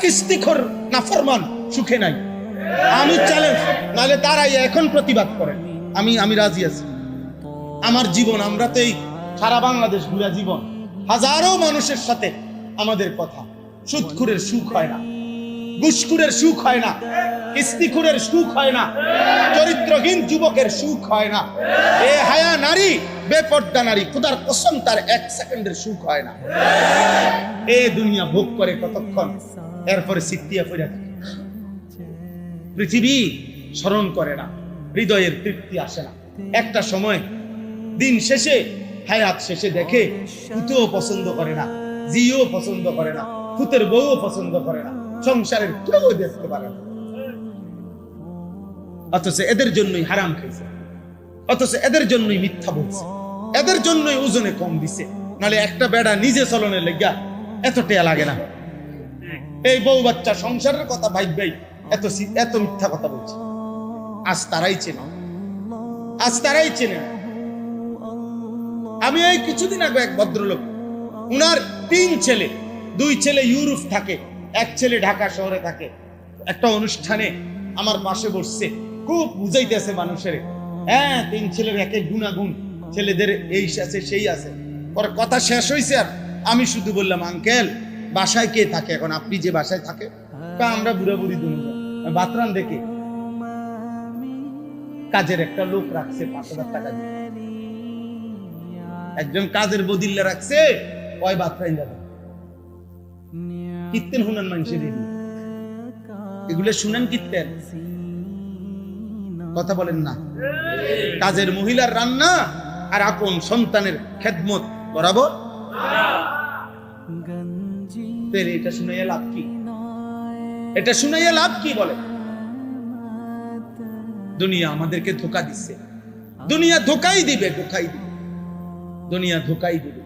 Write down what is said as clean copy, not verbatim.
কিস্তিখোর নাফরমান সুখে নাই। আমি চ্যালেঞ্জ, নাহলে তারাই এখন প্রতিবাদ করেন, আমি রাজি আছি। আমার জীবন, আমরা তো এই সারা বাংলাদেশ ঘুরা জীবন, হাজারো মানুষের সাথে আমাদের কথা। সুদখুরের সুখ হয় না, ঘুষখুরের সুখ হয় না, কিস্তিখুরের সুখ হয় না, চরিত্রহীন যুবকের সুখ হয় না, এ হায়া নারী, বেপর্দা নারী, খোদার কসম তার 1 সেকেন্ডের সুখ হয় না। এ দুনিয়া ভোগ করে কতক্ষণ, এরপরে সিটিয়া পড়ে থাকে। পৃথিবী স্মরণ করে না, হৃদয়ের তৃপ্তি আসে না। একটা সময় দিন শেষে, হায়াত শেষে দেখে পুতেও পছন্দ করে না, জিও পছন্দ করে না, পুতের বউও পছন্দ করে না, সংসারের কেউ দেখতে পারে না। অথচ এদের জন্যই হারাম খাইছে, অথচ এদের জন্যই মিথ্যা বলছে, এদের জন্যই ওজনে কম দিছে। নাহলে একটা বেড়া নিজে চলনের লেগা এত টেয়া লাগে না। এই বউ বাচ্চা সংসারের কথা ভাই এত মিথ্যা কথা বলছে। আজ তারাই চেনে, আজ তারাই চেনে। আমি এই কিছুদিন আগে এক ভদ্রলোক, উনার 3 ছেলে, 2 ছেলে ইউরোপ থাকে, 1 ছেলে ঢাকা শহরে থাকে। একটা অনুষ্ঠানে আমার পাশে বসছে, খুব বুঝাইতেছে মানুষের, হ্যাঁ 3 ছেলের এক এক গুণাগুণ, ছেলেদের এই আছে সেই আছে। পরে কথা শেষ হয়েছে, আর আমি শুধু বললাম, আঙ্কেল বাসায় কে থাকে এখন? আপনি যে বাসায় থাকে? আমরা বুড়া বুড়ি দুজন, বাতরান দেখে কাজের একটা লোক রাখছে 5,000 টাকা দিয়ে। একজন কাজের বদিল্লা রাখছে, ওই বাতরাইন যাবে। কীর্তেন শুনেন মানুষের, এগুলো শুনেন কীর্তেন, কথা বলেন না। কাজের মহিলার রান্না আর আপন সন্তানের খেদমত বরাবর। এটা শুনাইয়া লাভ কি? এটা শুনাইয়া লাভ কি বলে? দুনিয়া আমাদেরকে ধোঁকা দিচ্ছে, দুনিয়া ধোঁকাই দিবে, দুনিয়া ধোঁকাই দিবে।